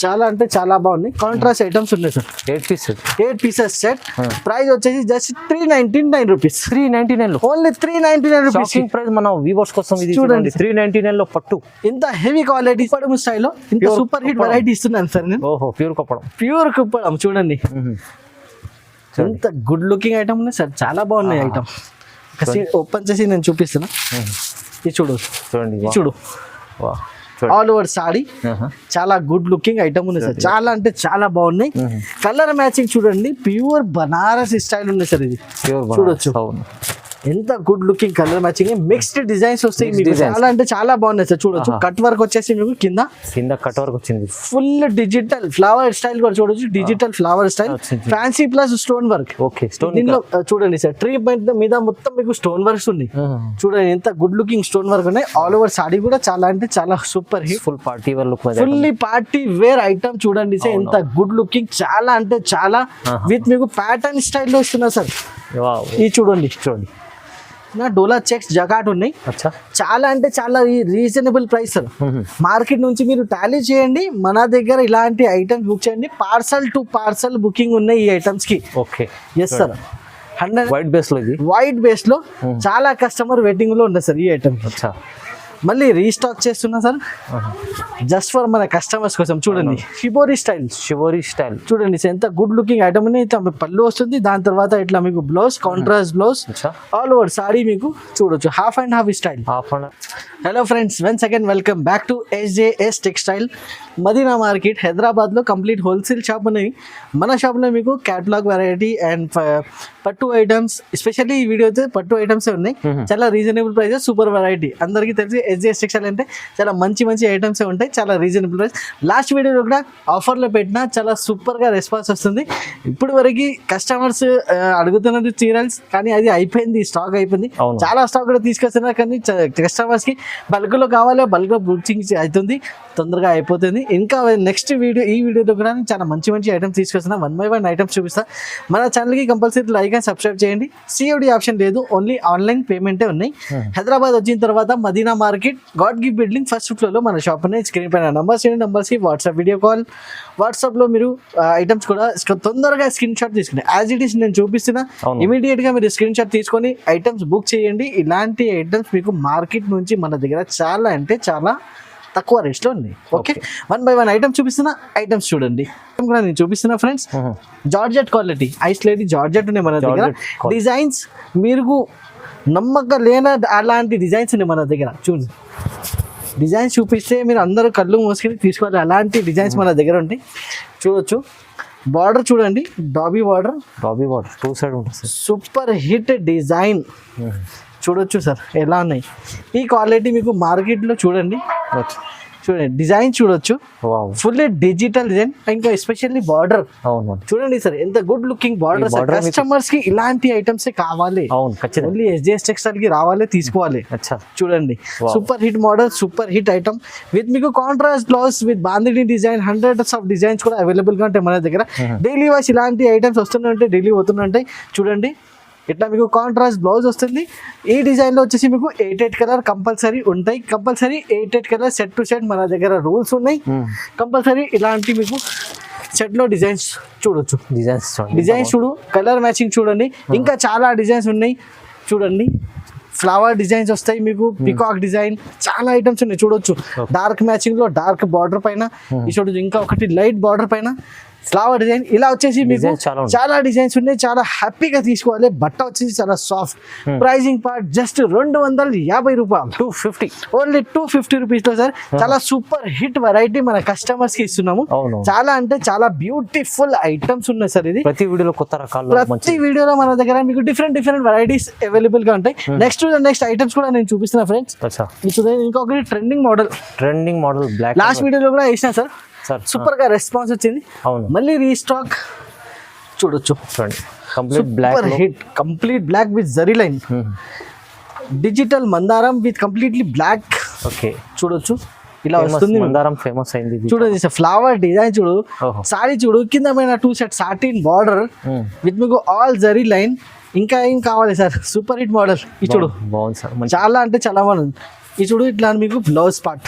చాలా అంటే చాలా బాగున్నాయి. కాంట్రాస్ట్ ఐటమ్స్ ఉన్నాయి సార్. 8 pieces set. ప్రైస్ వచ్చేసి just 399 rupees. 399 only 399 rupees price. మన వ్యూవర్స్ కోసం ఇది చూడండి 399 లో పట్టు. ఇంత హెవీ క్వాలిటీ పడము స్టైల్లో ఇంత సూపర్ హిట్ వెరైటీ ఇస్తున్నాను సార్ నేను. ఓహో ప్యూర్ కుప్పడం. ప్యూర్ కుప్పడం చూడండి. ఎంత గుడ్ లుకింగ్ ఐటమ్ ఉన్నాయి సార్. చాలా బాగున్నాయి ఐటమ్. ఓపెన్ చేసి నేను చూపిస్తున్నా. ఇది చూడు ఆల్ ఓవర్ సారీ. చాలా గుడ్ లుకింగ్ ఐటమ్ ఉంది సార్. చాలా అంటే చాలా బాగున్నాయి. కలర్ మ్యాచింగ్ చూడండి. ప్యూర్ బనారస్ స్టైల్ ఉంది సార్. ఇది చూడొచ్చు ఎంత good looking colour matching. Mixed designs వస్తాయి మీకు. చాలా అంటే చాలా బాగున్నాయి సార్. చూడొచ్చు కట్ వర్క్ వచ్చేసి మీకు కింద కట్ వర్క్ వచ్చింది. ఫుల్ డిజిటల్ ఫ్లవర్ స్టైల్ కూడా చూడొచ్చు. Digital flower style fancy plus stone work. దీనిలో చూడండి సార్ ట్రీ మీద మొత్తం మీకు స్టోన్ వర్క్స్ ఉన్నాయి. చూడండి ఎంత గుడ్ లుకింగ్ స్టోన్ వర్క్ ఉన్నాయి. ఆల్ ఓవర్ సారీ కూడా చాలా అంటే చాలా super hit. Full party wear look. Fully party wear item చూడండి సార్. ఎంత గుడ్ లుకింగ్. చాలా అంటే చాలా విత్ మీకు ప్యాటర్న్ స్టైల్లో వస్తున్నా సార్. ఇది చూడండి డోలా చెక్స్ జగాట్ ఉన్నాయి. చాలా అంటే చాలా రీజనబుల్ ప్రైస్ సార్. మార్కెట్ నుంచి మీరు టాలీ చేయండి. మన దగ్గర ఇలాంటి ఐటమ్స్ బుక్ చేయండి. పార్సల్ టు పార్సల్ బుకింగ్ ఉన్నాయి ఈ ఐటమ్స్ కి. Yes sir. 100 వైట్ బేస్ లో చాలా కస్టమర్ వెయిటింగ్ లో ఉన్నాయి సార్ ఈ ఐటమ్. మళ్ళీ రీస్టాక్ చేస్తున్నా సార్ జస్ట్ ఫర్ మన కస్టమర్స్ కోసం. చూడండి షిబోరి స్టైల్ చూడండి ఎంత గుడ్ లుకింగ్ ఐటమ్ ఉంది. పళ్ళు వస్తుంది. దాని తర్వాత ఇట్లా మీకు blouse contrast blouse all over sari మీకు చూడొచ్చు. Half and half style. Hello friends, once again welcome back to SJS textile Madina market Hyderabad లో. కంప్లీట్ హోల్సేల్ షాప్ ఉన్నాయి మన షాప్ లో. మీకు క్యాటలాగ్ వెరైటీ అండ్ పట్టు ఐటమ్స్, ఎస్పెషల్లీ ఈ వీడియో అయితే పట్టు ఐటమ్స్ ఉన్నాయి. చాలా రీజనబుల్ ప్రైసెస్, సూపర్ వెరైటీ. అందరికీ తెలిసి SJS టెక్స్టైల్ అంటే చాలా మంచి ఐటమ్స్ ఉంటాయి. చాలా రీజనబుల్ ప్రైస్. లాస్ట్ వీడియోలో కూడా ఆఫర్లో పెట్టినా చాలా సూపర్ గా రెస్పాన్స్ వస్తుంది. ఇప్పుడు వరకు కస్టమర్స్ అడుగుతున్నది చీరల్స్, కానీ అది అయిపోయింది, స్టాక్ అయిపోయింది. చాలా స్టాక్ కూడా తీసుకొస్తున్నారు, కానీ కస్టమర్స్ కి బల్క్ లో కావాలి, బల్క్ లో బుకింగ్ అవుతుంది, తొందరగా అయిపోతుంది. ఇంకా నెక్స్ట్ వీడియో ఈ వీడియోలో కూడా చాలా మంచి ఐటమ్స్ తీసుకొస్తున్నా. 1 by 1 ఐటమ్స్ చూపిస్తా. మన ఛానల్కి కంపల్సరీ లైక్ అండ్ సబ్స్క్రైబ్ చేయండి. COD ఆప్షన్ లేదు, ఓన్లీ ఆన్లైన్ పేమెంటే ఉన్నాయి. హైదరాబాద్ వచ్చిన తర్వాత Madina market God gift building first floor లో మన షాప్ ఉన్నాయి. స్క్రీన్ పైన నంబర్స్కి వాట్సాప్ వీడియో కాల్. వాట్సాప్లో మీరు ఐటమ్స్ కూడా తొందరగా స్క్రీన్ షాట్ తీసుకుని యాజ్ ఇట్ ఈస్ నేను చూపిస్తున్నా. ఇమీడియట్ గా మీరు స్క్రీన్ షాట్ తీసుకొని ఐటమ్స్ బుక్ చేయండి. ఇలాంటి ఐటమ్స్ మీకు మార్కెట్ నుంచి మన దగ్గర చాలా అంటే చాలా తక్కువ రేట్స్ లో ఉంది. ఓకే, 1 by 1 ఐటమ్స్ చూపిస్తున్నా. ఐటమ్స్ చూడండి కూడా నేను చూపిస్తున్నా friends. Georgette quality ice lady georgette ఉన్నాయి మన దగ్గర. డిజైన్స్ మీరు నమ్మకం లేని అలాంటి డిజైన్స్ ఉన్నాయి మన దగ్గర. చూడండి డిజైన్స్ చూపిస్తే మీరు అందరూ కళ్ళు మూసుకొని తీసుకోవాలి. అలాంటి డిజైన్స్ మన దగ్గర ఉంటాయి. చూడొచ్చు బార్డర్ చూడండి, డాబీ బార్డర్ 2 సైడ్ ఉంటుంది. సూపర్ హిట్ డిజైన్ చూడొచ్చు సార్ ఎలా ఉన్నాయి. ఈ క్వాలిటీ మీకు మార్కెట్లో చూడండి డిజైన్ చూడొచ్చు. Fully digital design. ఇంకా ఎస్పెషల్లీ బార్డర్ చూడండి సార్ ఎంత గుడ్ లుకింగ్ బార్డర్. కస్టమర్స్ కి ఇలాంటి ఐటమ్స్ కావాలి. ఓన్లీ SJS టెక్స్టైల్ కి రావాలి, తీసుకోవాలి. చూడండి super hit model, super hit item with మీకు contrast blouse with bandhani design. Hundreds of designs కూడా అవైలబుల్ గా ఉంటాయి మన దగ్గర. డైలీ వాష్ ఇలాంటి ఐటమ్స్ వస్తుంటాయి, డైలీ పోతుంటాయి. చూడండి ఇట్లా మీకు కాంట్రాస్ట్ బ్లౌజ్ వస్తుంది. ఈ డిజైన్లో వచ్చేసి మీకు 8 కలర్ కంపల్సరీ ఉంటాయి. Compulsory 8 colour set to set మన దగ్గర రూల్స్ ఉన్నాయి. కంపల్సరీ ఇలాంటి మీకు సెట్లో డిజైన్స్ చూడొచ్చు. డిజైన్స్ చూడు, కలర్ మ్యాచింగ్ చూడండి. ఇంకా చాలా డిజైన్స్ ఉన్నాయి చూడండి. ఫ్లవర్ డిజైన్స్ వస్తాయి మీకు, పికాక్ డిజైన్, చాలా ఐటమ్స్ ఉన్నాయి చూడొచ్చు. డార్క్ మ్యాచింగ్ లో డార్క్ బార్డర్ పైన ఈ చూడొచ్చు. ఇంకా ఒకటి లైట్ బార్డర్ పైన ఫ్లవర్ డిజైన్. ఇలా వచ్చేసి మీకు చాలా డిజైన్స్ ఉన్నాయి. చాలా హ్యాపీగా తీసుకోవాలి. బట్ట వచ్చేసి చాలా సాఫ్ట్. ప్రైజింగ్ పార్ట్ జస్ట్ 250 రూపాయలు, 250 ఓన్లీ 250 రూపీస్ లో సార్. చాలా సూపర్ హిట్ వెరైటీ మన కస్టమర్స్ కి ఇస్తున్నాము. చాలా అంటే చాలా బ్యూటిఫుల్ ఐటమ్స్ ఉన్నాయి సార్. ఇది ప్రతి వీడియోలో కొత్త రకాలు, ప్రతి వీడియోలో మన దగ్గర మీకు డిఫరెంట్ వెరైటీస్ అవైలబుల్ గా ఉంటాయి. నెక్స్ట్ ఐటమ్స్ కూడా నేను చూపిస్తున్నా ఫ్రెండ్స్. ఇంకొకటి ట్రెండింగ్ మోడల్ బ్లాక్ లాస్ట్ వీడియోలో కూడా వేసిన సార్. సూపర్ గా రెస్పాన్స్ వచ్చింది. మళ్ళీ రీస్టాక్ చూడొచ్చు. Complete black with zari line. Digital మందారం విత్ కంప్లీట్లీ బ్లాక్. చూడొచ్చు ఇలా వస్తుంది. మందారం ఫేమస్ అయింది. చూడండి ఫ్లవర్ డిజైన్ చూడు. సారీ చూడు, కింద పైన 2 సెట్ సాటిన్ బార్డర్ విత్ మీకు ఆల్ జరీ లైన్. ఇంకా ఏం కావాలి సార్? Super hit model. ఇది చూడు చాలా అంటే చాలా బాగుంది. ఇది చూడు ఇట్లా మీకు బ్లౌజ్ పార్ట్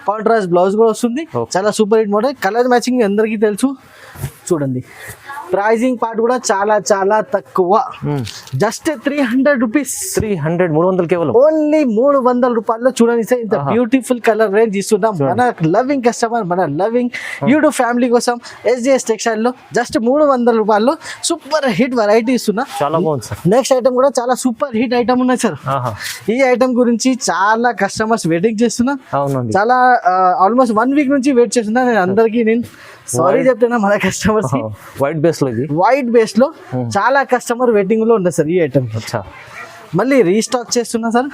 కాంట్రాస్ట్ బ్లౌజ్ కూడా వస్తుంది. చాలా super hit model. Colour matching అందరికీ తెలుసు. చూడండి ప్రైజింగ్ పార్ట్ కూడా చాలా చాలా తక్కువ. Just 300 rupees. 300 కేవలం ఓన్లీ 300 రూపాయల్లో చూడండి సార్. ఇంత బ్యూటిఫుల్ కలర్ రేంజ్ ఇస్తున్నాం మన లవింగ్ కస్టమర్, మన లవింగ్ యూట్యూబ్ ఫ్యామిలీ కోసం. SJS టెక్స్టైల్ లో జస్ట్ 300 రూపాయల్లో సూపర్ హిట్ వెరైటీ ఇస్తున్నా. చాలా బాగుంది సార్. నెక్స్ట్ ఐటమ్ కూడా చాలా సూపర్ హిట్ ఐటమ్ ఉన్నాయి సార్. ఈ ఐటమ్ గురించి చాలా కస్టమర్స్ వెయిటింగ్ చేస్తున్నా. చాలా ఆల్మోస్ట్ 1 వీక్ నుంచి వెయిట్ చేస్తున్నా. నేను అందరికీ సారీ చెప్తున్నా మన కస్టమర్స్. వైట్ బేస్ లో, వైట్ బేస్ లో చాలా కస్టమర్ వెయిటింగ్ లో ఉన్నారు సార్ ఈ ఐటమ్. మళ్ళీ రీస్టాక్ చేస్తున్నా సార్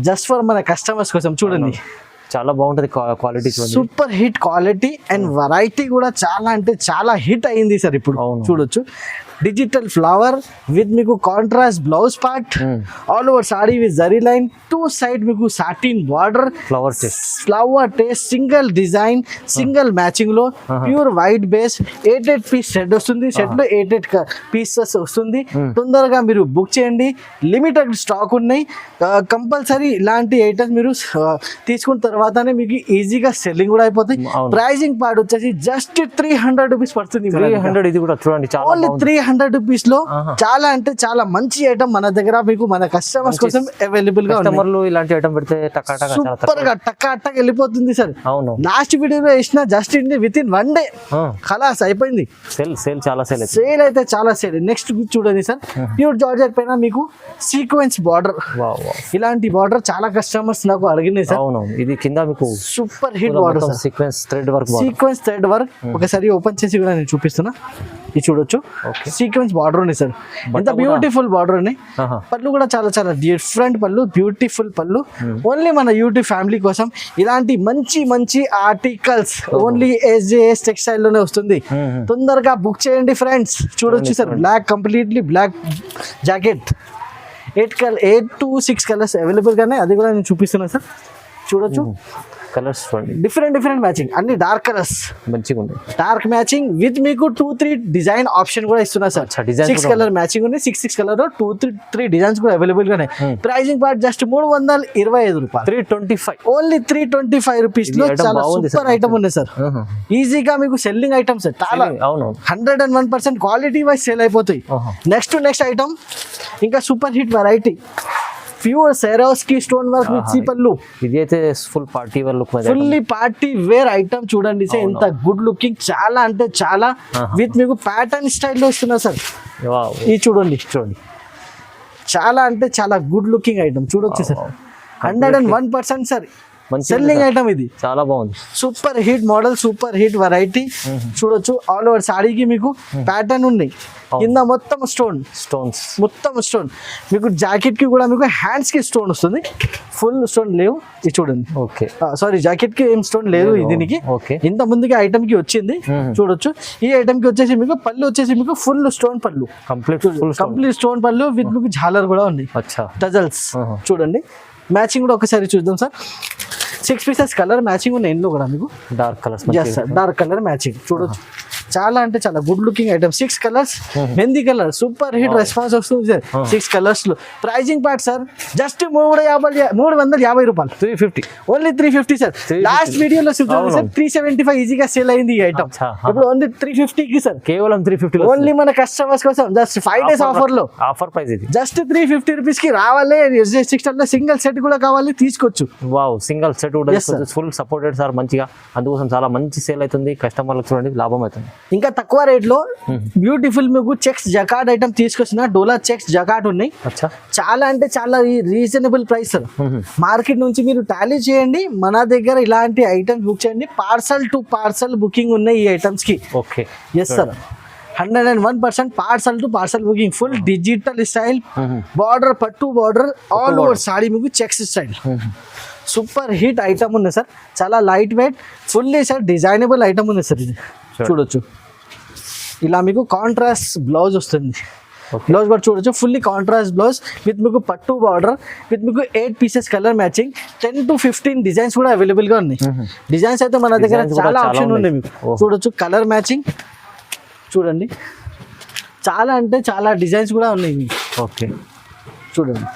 జస్ట్ ఫర్ మన కస్టమర్స్ కోసం. చూడండి చాలా బాగుంటది quality, super hit quality and variety కూడా చాలా అంటే చాలా హిట్ అయింది సార్. ఇప్పుడు చూడొచ్చు డిజిటల్ ఫ్లవర్ విత్ మీకు contrast blouse part, all over sari with zari line, 2 side మీకు satin border, flower taste, single design, single matching లో pure white base. 8 piece set వస్తుంది. సెట్ లో 8 పీసెస్ వస్తుంది. తొందరగా మీరు బుక్ చేయండి. లిమిటెడ్ స్టాక్ ఉన్నాయి. కంపల్సరీ ఇలాంటి ఐటమ్స్ మీరు తీసుకున్న తర్వాతనే మీకు ఈజీగా సెల్లింగ్ కూడా అయిపోతాయి. ప్రైజింగ్ పార్ట్ వచ్చేసి జస్ట్ 300 రూపీస్ పడుతుంది. 300 ఇది కూడా చూడండి, ఓన్లీ 300 రూపీస్ లో చాలా అంటే చాలా మంచి ఐటమ్ మన దగ్గర మీకు మన కస్టమర్స్ కోసం అవైలబుల్ గా ఉంది. ఇలాంటి ఐటమ్ పెడితే సూపర్ గా టక్క వెళ్ళిపోతుంది సార్. లాస్ట్ వీడియోలో వేసిన జస్ట్ విత్ ఇన్ 1 డే ఖలాస్ అయిపోయింది. సేల్ అయితే చాలా సేల్. నెక్స్ట్ చూడండి సార్, ప్యూర్ జార్జెట్ పైన మీకు సీక్వెన్స్ బార్డర్. ఇలాంటి బార్డర్ చాలా కస్టమర్స్ నాకు అడిగినాయి సార్. ఇది కింద మీకు super hit border, sequence thread work. ఒకసారి ఓపెన్ చేసి కూడా నేను చూపిస్తున్నా. ఇది చూడొచ్చు సీక్వెన్స్ బార్డర్ ఉంది సార్. ఎంత బ్యూటిఫుల్ బార్డర్ ఉన్నాయి. పళ్ళు కూడా చాలా చాలా డిఫరెంట్ పళ్ళు, బ్యూటిఫుల్ పళ్ళు. ఓన్లీ మన యూట్యూబ్ ఫ్యామిలీ కోసం ఇలాంటి మంచి మంచి ఆర్టికల్స్ ఓన్లీ SJS టెక్స్టైల్ లోనే వస్తుంది. తొందరగా బుక్ చేయండి ఫ్రెండ్స్. చూడొచ్చు sir, black completely black jacket. 8 to 6 colours available గానే, అది కూడా నేను చూపిస్తున్నా సార్. చూడొచ్చు కలర్స్ డిఫరెంట్ మ్యాచింగ్, అన్ని డార్క్ కలర్స్ మంచిగా ఉంది. డార్క్ మ్యాచింగ్ విత్ మీకు 2-3 డిజైన్ ఆప్షన్ కూడా ఇస్తున్నా సార్. 6 కలర్ మ్యాచింగ్ ఉంది. 6 కలర్ 2-3 డిజైన్స్ కూడా అవైలబుల్ గానే. ప్రైజింగ్ పార్ట్ జస్ట్ 325 రూపాయలు. 325 ఓన్లీ 325 రూపీస్ లో చాలా సూపర్ ఐటమ్ ఉంది సార్. ఈజీగా మీకు సెల్లింగ్ ఐటమ్స్ చాలా 101% క్వాలిటీ వైజ్ సేల్ అయిపోతాయి. నెక్స్ట్ ఐటమ్ ఇంకా super hit variety, pure Swarovski stone work మిర్చి పళ్ళు. ఇది అయితే full party wear look, fully party wear item. చూడండి సార్ ఎంత గుడ్ లుకింగ్, చాలా అంటే చాలా విత్ మీకు ప్యాటర్న్ స్టైల్లో ఇస్తున్నా సార్. ఇది చూడండి చాలా అంటే చాలా గుడ్ లుకింగ్ ఐటమ్. చూడొచ్చు సార్, 101% సార్ సెల్లింగ్ ఐటమ్. ఇది చాలా బాగుంది, super hit model, super hit variety. చూడొచ్చు ఆల్ ఓవర్ సారీకి మీకు ప్యాటర్న్ ఉన్నాయి. కింద మొత్తం మొత్తం స్టోన్. మీకు జాకెట్ కి కూడా మీకు హ్యాండ్స్ కి స్టోన్ వస్తుంది. ఫుల్ స్టోన్ లేవు. ఇది చూడండి, సారీ జాకెట్ కి ఏం స్టోన్ లేదు. దీనికి ఇంత ముందుకి ఐటమ్ కి వచ్చింది. చూడొచ్చు ఈ ఐటమ్ కి వచ్చేసి మీకు పళ్ళు వచ్చేసి మీకు ఫుల్ స్టోన్ పళ్ళు, కంప్లీట్ స్టోన్ పళ్ళు విత్ మీకు ఝాలర్ కూడా ఉంది, టజల్స్. చూడండి మ్యాచింగ్ కూడా ఒకసారి చూద్దాం సార్. 6 పీసెస్ కలర్ మ్యాచింగ్ ఉన్నాయి. ఇందులో కూడా మీకు డార్క్ కలర్ మ్యాచింగ్. చూడొచ్చు చాలా అంటే చాలా good looking item. 6 colours, mehndi colour, super hit response వస్తుంది సార్ 6 కలర్స్ లో. ప్రైజింగ్ పార్ట్ సార్ జస్ట్ 350 రూపాయలు. 350 ఓన్లీ 350 సార్. లాస్ట్ వీడియోలో సార్ 375 ఈజీగా సేల్ అయింది ఈ ఐటమ్. ఇప్పుడు ఓన్లీ 350 కి సార్, కేవలం 350 ఓన్లీ మన కస్టమర్స్ కోసం. జస్ట్ 5 days ఆఫర్ లో, ఆఫర్ ప్రైస్ ఇది. జస్ట్ 350 రూపీస్ కి రావాలి. SJS టెక్స్టైల్ లో సింగిల్ సెట్ కూడా కావాలి, తీసుకోవచ్చు. వావ్, సింగిల్ సెట్ కూడా ఫుల్ సపోర్టెడ్ సార్ మంచిగా. అందుకోసం చాలా మంచి సేల్ అవుతుంది. కస్టమర్లకు చూడండి లాభం అవుతుంది. ఇంకా తక్కువ రేట్ లో బ్యూటిఫుల్ మీకు చెక్స్ జకార్డ్ ఐటమ్ తీసుకొచ్చిన. డోలా చెక్స్ జకార్డ్ ఉన్నాయి. చాలా అంటే చాలా రీజనబుల్ ప్రైస్. మార్కెట్ నుంచి మీరు టాలీ చేయండి. మన దగ్గర ఇలాంటి ఐటమ్స్ బుక్ చేయండి. పార్సల్ టు పార్సల్ బుకింగ్ ఉన్నాయి ఈ ఐటమ్స్ కి. Okay, yes sir, 101% parcel to parcel booking. Full digital style border, పట్టు బార్డర్, ఆల్ ఓవర్ సారీ మీకు checks style. Super hit item ఉంది సార్. చాలా light weight, fully sir designable item ఉంది sir. ఇది చూడొచ్చు ఇలా మీకు కాంట్రాస్ట్ బ్లౌజ్ వస్తుంది. బ్లౌజ్ కూడా చూడొచ్చు, ఫుల్లీ కాంట్రాస్ట్ బ్లౌజ్ విత్ మీకు పట్టు బార్డర్ విత్ మీకు 8 pieces colour matching. 10 to 15 designs కూడా అవైలబుల్ గా ఉన్నాయి. డిజైన్స్ అయితే మన దగ్గర చాలా ఆప్షన్ ఉన్నాయి. మీకు చూడొచ్చు కలర్ మ్యాచింగ్. చూడండి చాలా అంటే చాలా డిజైన్స్ కూడా ఉన్నాయి మీకు. ఓకే చూడండి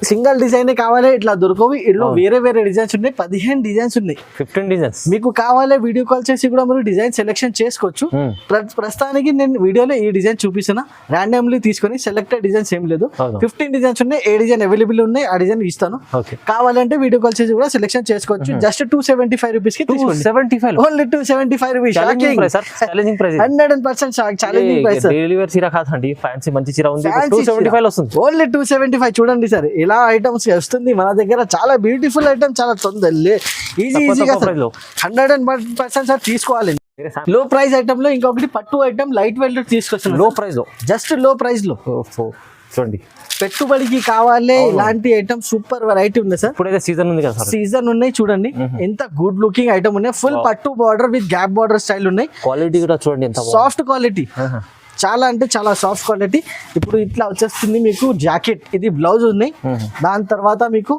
సింగిల్ డిజైన్ కావాలి ఇట్లా దొరకవు. ఇందులో వేరే వేరే డిజైన్స్ ఉన్నాయి, 15 డిజైన్స్ ఉన్నాయి, 15 డిజైన్స్. మీకు కావాలి వీడియో కాల్ చేసి కూడా మీరు డిజైన్ సెలెక్షన్ చేసుకోవచ్చు. ప్రస్తుతానికి నేను వీడియోలో ఈ డిజైన్ చూపిస్తున్నా, ర్యాండమ్లీ తీసుకొని సెలెక్టెడ్ డిజైన్స్ ఏం లేదు. 15 డిజైన్స్ ఉన్నాయి, ఏ డిజైన్ అవైలబుల్ ఉన్నాయి ఆ డిజైన్ ఇస్తాను. కావాలంటే వీడియో కాల్ చేసి కూడా సెలెక్షన్ చేసుకోవచ్చు. జస్ట్ 275 రూపీస్ కి తీసుకోండి. 275 only 275 rupees. Challenging price 100% challenging price. Delivery చీర కాదండి, ఫ్యాన్సీ మంచి చీర ఉంది, 275 వస్తుంది. ఓన్లీ 275. చూడండి సార్ ఇలా ఐటమ్స్ వస్తుంది మన దగ్గర. చాలా బ్యూటిఫుల్ ఐటమ్, చాలా ఈజీగా 100% సార్ తీసుకోవాలి. లో ప్రైస్ ఐటమ్ లో ఇంకొకటి పట్టు ఐటమ్ లైట్ వెయిట్ తీసుకొచ్చాను. లో ప్రైస్ లో, జస్ట్ లో ప్రైస్ లో. చూడండి పెట్టుబడికి కావాలి ఇలాంటి ఐటమ్ సూపర్ వెరైటీ ఉంది సార్. ఇప్పుడైతే సీజన్ ఉంది కదా, సీజన్ ఉన్నాయి. చూడండి ఎంత గుడ్ లుకింగ్ ఐటమ్ ఉన్నాయి. ఫుల్ పట్టు border with gap border style ఉన్నాయి. క్వాలిటీ కూడా చూడండి ఎంత సాఫ్ట్ క్వాలిటీ, చాలా అంటే చాలా సాఫ్ట్ క్వాలిటీ. ఇప్పుడు ఇట్లా వచ్చేస్తుంది మీకు జాకెట్, ఇది బ్లౌజ్ ఉన్నాయి. దాని తర్వాత మీకు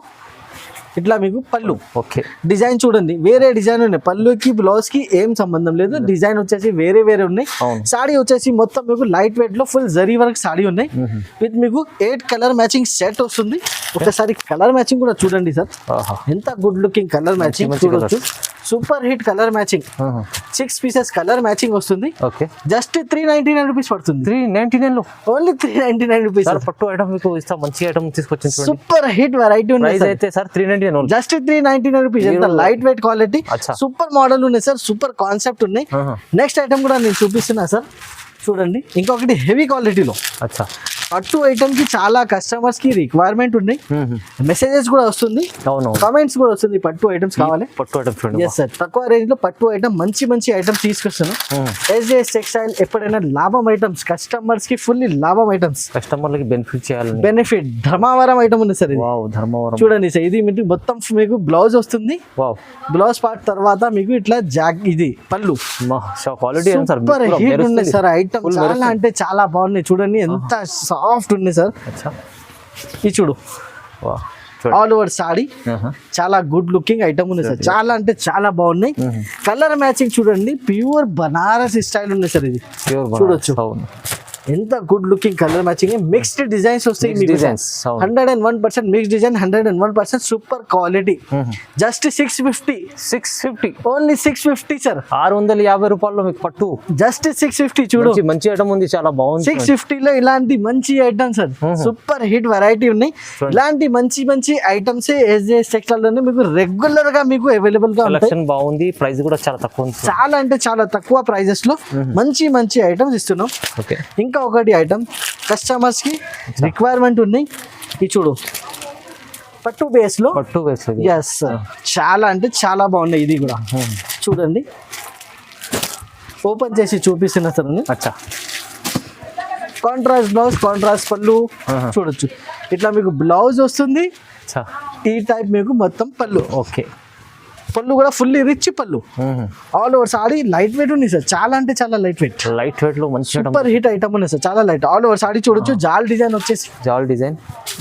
ఇట్లా మీకు పళ్ళు. ఓకే, డిజైన్ చూడండి వేరే డిజైన్ ఉన్నాయి. పళ్ళుకి బ్లౌజ్ కి ఏం సంబంధం లేదు, డిజైన్ వచ్చేసి వేరే వేరే ఉన్నాయి. సాడీ వచ్చేసి మొత్తం మీకు లైట్ వెయిట్ లో ఫుల్ జరీ వర్క్ సాడీ ఉన్నాయి. విత్ మీకు 8 కలర్ మ్యాచింగ్ సెట్ వస్తుంది. ఒకసారి కలర్ మ్యాచింగ్ కూడా చూడండి సార్, ఎంత గుడ్ లుకింగ్ కలర్ మ్యాచింగ్ చూడొచ్చు. Super hit colour matching, 6 pieces colour matching వస్తుంది. ఓకే, జస్ట్ 399 రూపీస్ పడుతుంది. 399 లో ఓన్లీ 399 రూపీస్. పట్టు ఐటమ్ మీకు ఇస్తా, మంచి ఐటమ్ తీసుకొచ్చింది. సూపర్ హిట్ వెరైటీ ఉన్నాయి అయితే సార్ 399, జస్ట్ 399 రూపీస్. ఎంత light weight quality, super model ఉన్నాయి సార్, సూపర్ కాన్సెప్ట్ ఉన్నాయి. నెక్స్ట్ ఐటమ్ కూడా నేను చూపిస్తున్నా సార్, చూడండి. ఇంకొకటి హెవీ క్వాలిటీలో పట్టు ఐటమ్ కి చాలా కస్టమర్స్ కి రిక్వైర్మెంట్ ఉన్నాయి. మెసేజెస్ కూడా వస్తుంది, కామెంట్స్ కూడా వస్తుంది, పట్టు ఐటమ్స్ కావాలి. పట్టు ఐటమ్ ఎస్ సార్, తక్కువ రేంజ్ లో పట్టు ఐటమ్ మంచి ఐటమ్స్ తీసుకొస్తాను. ఎస్జేఎస్ టెక్స్టైల్ ఎప్పుడైనా లాభం ఐటమ్స్, కస్టమర్స్ కి ఫుల్లీ లాభం ఐటమ్స్, కస్టమర్లకి బెనిఫిట్ చేయాలి. బెనిఫిట్ ధర్మవరం ఐటమ్ ఉంది సార్. ధర్మవరం చూడండి సార్, ఇది మీకు మొత్తం మీకు బ్లౌజ్ వస్తుంది. బ్లౌజ్ పార్ట్ తర్వాత మీకు ఇట్లా ఇది పళ్ళు. క్వాలిటీ సూపర్ హిట్ ఉన్నాయి సార్ ఐటమ్, చాలా అంటే చాలా బాగున్నాయి. చూడండి ఎంత సాఫ్ట్ ఉంది సార్. ఇది చూడు, ఆల్ ఓవర్ సాడీ, చాలా గుడ్ లుకింగ్ ఐటమ్ ఉంది సార్. చాలా అంటే చాలా బాగున్నాయి. కలర్ మ్యాచింగ్ చూడండి, ప్యూర్ బనారస్ స్టైల్ ఉంది సార్. ఇది చూడొచ్చు ఎంత good looking colour matching. Mixed designs వస్తాయి మీకు, 101% mix design, 101% super quality. Just 650 only 650 sir. 650 రూపాయల్లో మీకు పట్టు, జస్ట్ 650. చూడు మంచి ఐటమ్ ఉంది, చాలా బాగుంది. 650 లో ఇలాంటి మంచి item sir, super hit variety ఉన్నాయి. ఇలాంటి మంచి ఐటమ్స్ ఎస్జేఎస్ టెక్స్టైల్ లోనే మీకు రెగ్యులర్ గా మీకు అవైలబుల్ గా ఉంటాయి. బాగుంది, ప్రైస్ కూడా చాలా తక్కువ, చాలా అంటే చాలా తక్కువ ప్రైజెస్ లో మంచి ఐటమ్స్ ఇస్తున్నాం. ఇంకా ఒకటి ఐటమ్ కస్టమర్స్ కి రిక్వైర్మెంట్ ఉన్నాయి. ఇది చూడు, పట్టు బేస్ లో. ఎస్, చాలా అంటే చాలా బాగున్నాయి. ఇది కూడా చూడండి, ఓపెన్ చేసి చూపిస్తున్నా సార్. కాంట్రాస్ట్ బ్లౌజ్, కాంట్రాస్ట్ పళ్ళు చూడొచ్చు. ఇట్లా మీకు బ్లౌజ్ వస్తుంది, ఈ టైప్ మీకు మొత్తం పళ్ళు. ఓకే, పళ్ళు కూడా ఫుల్లీ రిచ్ పళ్ళు. All over saree light weight ఉంది సార్, చాలా అంటే చాలా లైట్ వెయిట్ లో మంచి సూపర్ హిట్ ఐటమ్ ఉంది సార్, చాలా లైట్. ఆల్ ఓవర్ సాడీ చూడొచ్చు. జాల్ డిజైన్ వచ్చేసి,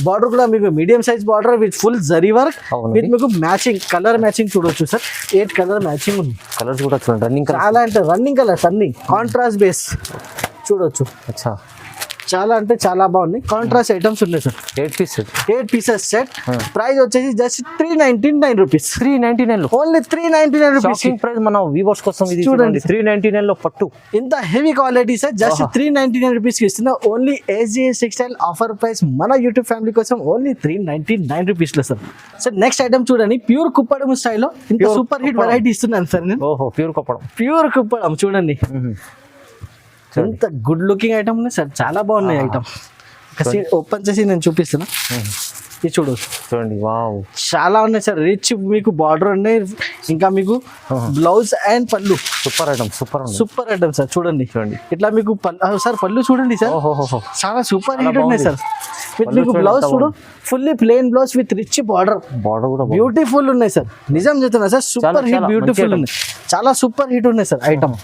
బార్డర్ కూడా మీకు medium size border with full zari work with మీకు మ్యాచింగ్ కలర్ మ్యాచింగ్ చూడొచ్చు సార్. 8 కలర్ మ్యాచింగ్ ఉంది. కలర్స్ కూడా చూడండి, రన్నింగ్ చాలా అంటే రన్నింగ్ కలర్స్ అన్ని కాంట్రాస్ట్ బేస్ చూడొచ్చు. చాలా అంటే చాలా బాగుంది. కాంట్రాస్ట్ ఐటమ్స్ ఉన్నాయి సార్. 8 pieces set. ప్రైస్ వచ్చేసి just 399 rupees. 399 only 399 rupees price. మన వ్యూవర్స్ కోసం ఇది చూడండి, 399 లో పట్టు, ఇంత heavy quality sir. Just 399 rupees కి ఇస్తున్నా. Only SJS textile offer price మన యూట్యూబ్ ఫ్యామిలీ కోసం ఓన్లీ 399 రూపీస్ లో సార్. సార్ నెక్స్ట్ ఐటమ్ చూడండి, ప్యూర్ కుప్పడం స్టైల్లో ఇంత సూపర్ హిట్ వెరైటీ ఇస్తున్నాను సార్ నేను. ప్యూర్ కుప్పడం చూడండి, ఎంత గుడ్ లుకింగ్ ఐటమ్ ఉన్నాయి సార్, చాలా బాగున్నాయి ఐటమ్. ఓపెన్ చేసి నేను చూపిస్తున్నా. ఇది చూడండి, వావ్, చాలా ఉన్నాయి సార్. రిచ్ మీకు బార్డర్ ఉన్నాయి, ఇంకా మీకు బ్లౌజ్ అండ్ పళ్ళు. Super item sir. చూడండి ఇట్లా మీకు సార్ పళ్ళు చూడండి సార్, చాలా సూపర్ హిట్ ఉన్నాయి సార్. విత్ మీకు బ్లౌజ్ చూడు, fully plain blouse with rich border కూడా బ్యూటిఫుల్ ఉన్నాయి సార్. నిజం చెప్తున్నా సార్, సూపర్ హిట్ బ్యూటిఫుల్ ఉన్నాయి, చాలా సూపర్ హిట్ ఉన్నాయి సార్ ఐటమ్.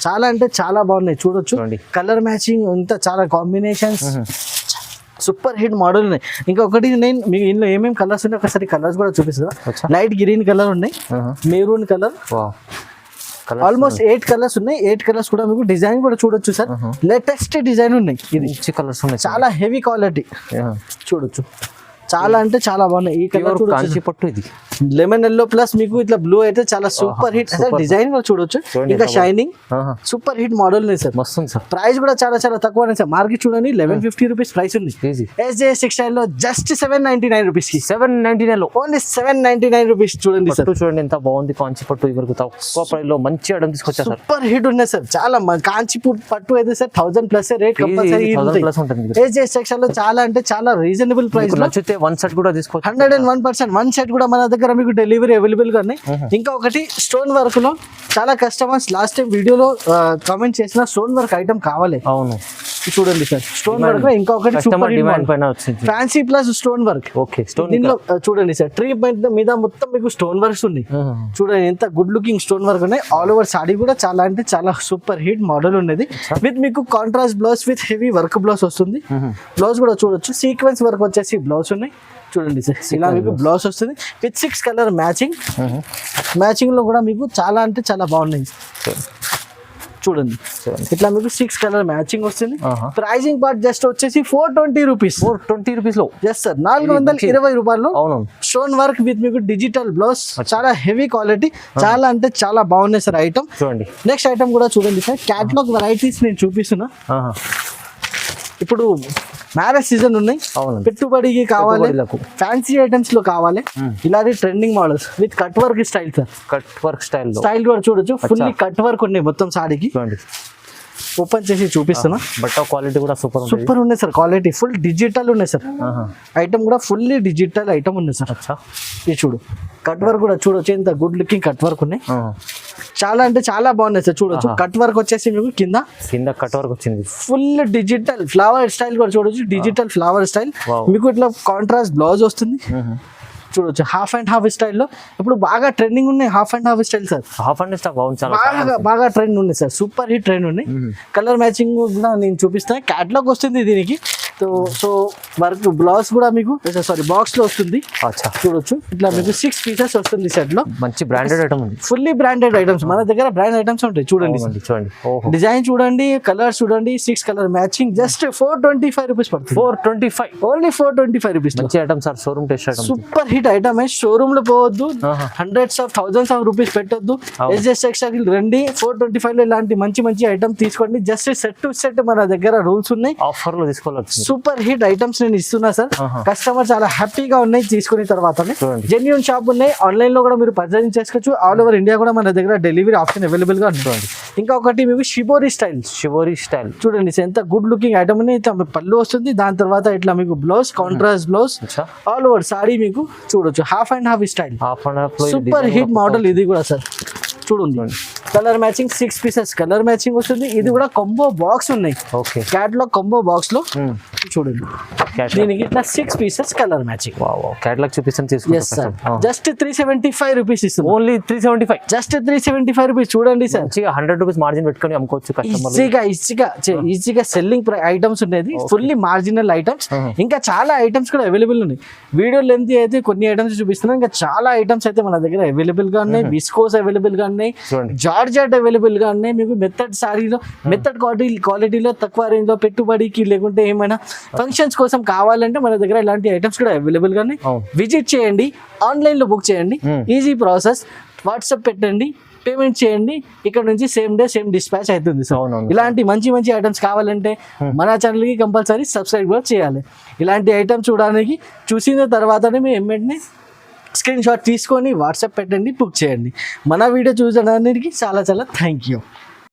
చాలా అంటే చాలా బాగున్నాయి చూడొచ్చు. కలర్ మ్యాచింగ్ ఇంత చాలా కాంబినేషన్స్, సూపర్ హిట్ మోడల్ ఉన్నాయి. ఇంకొకటి నేను మీకు ఇందులో ఏమేమి కలర్స్ ఉన్నాయి ఒకసారి కలర్స్ కూడా చూపిస్తా. లైట్ గ్రీన్ కలర్ ఉన్నాయి, మెరూన్ కలర్, ఆల్మోస్ట్ 8 కలర్స్ ఉన్నాయి. 8 కలర్స్ కూడా మీకు డిజైన్ కూడా చూడొచ్చు సార్. లేటెస్ట్ డిజైన్ ఉన్నాయి. ఇది కలర్స్ ఉన్నాయి, చాలా హెవీ క్వాలిటీ చూడొచ్చు. చాలా అంటే చాలా బాగున్నాయి. ఈ కలర్ ప్యూర్ కాంచి పట్టు ఇది లెమన్ ఎల్లో ప్లస్ మీకు ఇట్లా బ్లూ అయితే చాలా సూపర్ హిట్ సార్. డిజైన్ కూడా చూడొచ్చు, ఇంకా షైనింగ్ సూపర్ హిట్ మోడల్ ఉన్నాయి సార్. మస్తుంది సార్. ప్రైస్ కూడా చాలా చాలా తక్కువ సార్. మార్కెట్ చూడండి 1150 రూపీస్ ప్రైస్ ఉంది. SJS టెక్స్టైల్ లో జస్ట్ 799 రూపీస్ కి 799 లో ఓన్లీ 799 రూపీస్. చూడండి సార్, చూడండి ఎంత బాగుంది కాంచి పట్టు. ఇవరకు తక్కువ ప్రైస్ లో మంచి ఐటమ్ తీసుకొచ్చారు సార్. సూపర్ హిట్ ఉన్నాయి సార్. చాలా కాంచి పట్టు అయితే సార్ 1000 ప్లస్ రేట్ కంపల్సరీ ఉంటుంది. SJS టెక్స్టైల్ లో చాలా అంటే చాలా రీజనబుల్ ప్రైస్. నచ్చితే వన్ సెట్ కూడా తీసుకోవచ్చు. 101% వన్ సెట్ కూడా మన దగ్గర మీకు డెలివరీ అవైలబుల్ గా ఉన్నాయి. ఇంకా ఒకటి స్టోన్ వర్క్ లో చాలా కస్టమర్స్ లాస్ట్ టైం వీడియోలో కామెంట్ చేసిన స్టోన్ వర్క్ ఐటమ్ కావాలి. అవును చూడండి సార్, స్టోన్ వర్క్ ఇంకా ఒకటి సూపర్ డిమాండ్ పైన వచ్చింది fancy plus stone work. Okay, stone దీనిలో చూడండి సార్, ట్రీ మీద మొత్తం మీకు స్టోన్ వర్క్స్ ఉన్నాయి. చూడండి ఎంత గుడ్ లుకింగ్ స్టోన్ వర్క్ ఉన్నాయి. ఆల్ ఓవర్ సాడీ కూడా చాలా అంటే చాలా సూపర్ హిట్ మోడల్ ఉన్నది. విత్ మీకు contrast blouse with heavy work blouse వస్తుంది. బ్లౌజ్ కూడా చూడొచ్చు, సీక్వెన్స్ వర్క్ వచ్చేసి బ్లౌజ్ ఉన్నాయి. చూడండి సార్, ఇలా మీకు బ్లౌజ్ వస్తుంది విత్ 6 కలర్ మ్యాచింగ్. మ్యాచింగ్ లో కూడా మీకు చాలా అంటే చాలా బాగున్నాయి. చూడండి ఇట్లా మీకు 6 కలర్ మ్యాచింగ్ వస్తుంది. ప్రైజింగ్ పార్ట్ జస్ట్ వచ్చేసి 420 రూపీస్. 420 రూపీస్ లో ఎస్ సార్, 420 రూపాయలు. స్టోన్ వర్క్ విత్ మీకు డిజిటల్ బ్లౌజ్, చాలా హెవీ క్వాలిటీ, చాలా అంటే చాలా బాగున్నాయి సార్ ఐటమ్. చూడండి నెక్స్ట్ ఐటమ్ కూడా చూడండి సార్. క్యాటలాగ్ వెరైటీస్ నేను చూపిస్తున్నా. ఇప్పుడు మ్యారేజ్ సీజన్ ఉన్నాయి, పెట్టుబడికి కావాలి, ఫ్యాన్సీ ఐటమ్స్ లో కావాలి, ఇలాంటి trending models with cut work style sir. Cut work style కూడా చూడొచ్చు, ఫుల్లీ కట్ వర్క్ ఉన్నాయి మొత్తం సాడీకి. ఓపెన్ చేసి చూపిస్తున్నా. బట్ క్వాలిటీ కూడా సూపర్ ఉన్నాయి సార్. క్వాలిటీ ఫుల్ డిజిటల్ ఉన్నాయి సార్. ఐటమ్ కూడా ఫుల్లీ డిజిటల్ ఐటమ్ ఉంది సార్. ఇది చూడు, కట్ వర్క్ కూడా చూడొచ్చు, ఎంత గుడ్ లుకింగ్ కట్ వర్క్ ఉన్నాయి. చాలా అంటే చాలా బాగున్నాయి సార్. చూడొచ్చు కట్ వర్క్ వచ్చేసి మీకు కింద కట్ వర్క్ వచ్చింది. ఫుల్ డిజిటల్ ఫ్లవర్ స్టైల్ కూడా చూడొచ్చు, డిజిటల్ ఫ్లవర్ స్టైల్. మీకు ఇట్లా కాంట్రాస్ట్ బ్లౌజ్ వస్తుంది. చూడొచ్చు హాఫ్ అండ్ హాఫ్ స్టైల్లో ఇప్పుడు బాగా ట్రెండింగ్ ఉన్నాయి. Half and half style sir. Half and బాగా ట్రెండ్ ఉన్నాయి సార్. సూపర్ హిట్ ట్రెండ్ ఉన్నాయి. కలర్ మ్యాచింగ్ కూడా నేను చూపిస్తాను. క్యాటలాగ్ వస్తుంది దీనికి. సో వర్క్ బ్లౌజ్ కూడా మీకు సారీ బాక్స్ లో వస్తుంది. చూడొచ్చు ఇట్లా మీకు 6 పీసెస్ వస్తుంది సెట్ లో. మంచి బ్రాండెడ్ ఐటమ్ ఉంది, ఫుల్లీ బ్రాండెడ్ ఐటమ్స్. మన దగ్గర బ్రాండ్ ఐటమ్స్ ఉంటాయి. చూడండి డిజైన్ చూడండి, కలర్ చూడండి, 6 కలర్ మ్యాచింగ్. జస్ట్ 425 రూపీస్ పడుతుంది. 425 ఓన్లీ 425 రూపీస్. మంచి item sir, showroom test item, super hit item. Showroom లో పోవద్దు, hundreds of thousands of rupees పెట్టొద్దు. SJS టెక్స్టైల్ రండి, 425 లో ఇలాంటి మంచి మంచి ఐటమ్ తీసుకోండి. జస్ట్ సెట్ టు సెట్ మన దగ్గర రూల్స్ ఉన్నాయి. ఆఫర్ లో తీసుకోవాలి. సూపర్ హిట్ ఐటమ్స్ నేను ఇస్తున్నా సార్. కస్టమర్ చాలా హ్యాపీగా ఉన్నాయి తీసుకున్న తర్వాత. జెన్యూన్ షాప్ ఉన్నాయి. ఆన్లైన్ లో కూడా మీరు పర్చేజ్ చేసుకోవచ్చు. ఆల్ ఓవర్ ఇండియా కూడా మన దగ్గర డెలివరీ ఆప్షన్ అవైలబుల్ గా ఉంటుంది. ఇంకా ఒకటి మీకు షిబోరి స్టైల్ చూడండి, ఎంత గుడ్ లుకింగ్ ఐటమ్ ఉంది. ఇట్లా పళ్ళు వస్తుంది, దాని తర్వాత ఇట్లా మీకు blouse, contrast blouse, all over saree మీకు చూడొచ్చు. Half and half style, super hit model ఇది కూడా సార్. చూడండి colour matching 6 pieces colour matching వస్తుంది. ఇది కూడా కాంబో బాక్స్ ఉన్నాయి. క్యాటలాగ్ కాంబో బాక్స్ లో చూడండి, దీనికి ఇట్లా 6 పీసెస్ కలర్ మ్యాచింగ్. క్యాటలాగ్ చూపిస్తాను, జస్ట్ 375 రూపీస్ ఇస్తుంది. Only 375, just 375 rupees. చూడండి సార్, 100 రూపీస్ మార్జిన్ పెట్టుకొని అమ్ముకోవచ్చు. ఈజీగా సెల్లింగ్ ఐటమ్స్ ఉండేది, ఫుల్లీ మార్జినల్ ఐటమ్స్. ఇంకా చాలా ఐటమ్స్ కూడా అవైలబుల్ ఉన్నాయి. వీడియో లెంత్ అయితే కొన్ని ఐటమ్స్ చూపిస్తున్నాం, ఇంకా చాలా ఐటమ్స్ అయితే మన దగ్గర అవైలబుల్ గా ఉన్నాయి. విస్కోస్ అవైలబుల్ గా ఉన్నాయి, జార్జెట్ అవైలబుల్ గా ఉన్నాయి. మీకు మెథడ్ సారీలో మెథడ్ క్వాలిటీలో తక్కువ రేంజ్ లో పెట్టుబడికి లేకుంటే ఏమైనా ఫంక్షన్స్ కోసం కావాలంటే మన దగ్గర ఇలాంటి ఐటమ్స్ కూడా అవైలబుల్ గా ఉన్నాయి. విజిట్ చేయండి, ఆన్లైన్ లో బుక్ చేయండి, ఈజీ ప్రాసెస్. వాట్సాప్ పెట్టండి, పేమెంట్ చేయండి, ఇక్కడ నుంచి సేమ్ డే సేమ్ డిస్పాచ్ అవుతుంది. సో ఇలాంటి మంచి మంచి ఐటమ్స్ కావాలంటే మన ఛానల్ కి కంపల్సరీ సబ్స్క్రైబ్ కూడా చేయాలి. ఇలాంటి ఐటమ్స్ చూడడానికి చూసిన తర్వాతనే మీ వెంటనే స్క్రీన్ షాట్ తీసుకొని వాట్సాప్ పెట్టండి, బుక్ చేయండి. మన వీడియో చూడడానికి చాలా చాలా థ్యాంక్ యూ.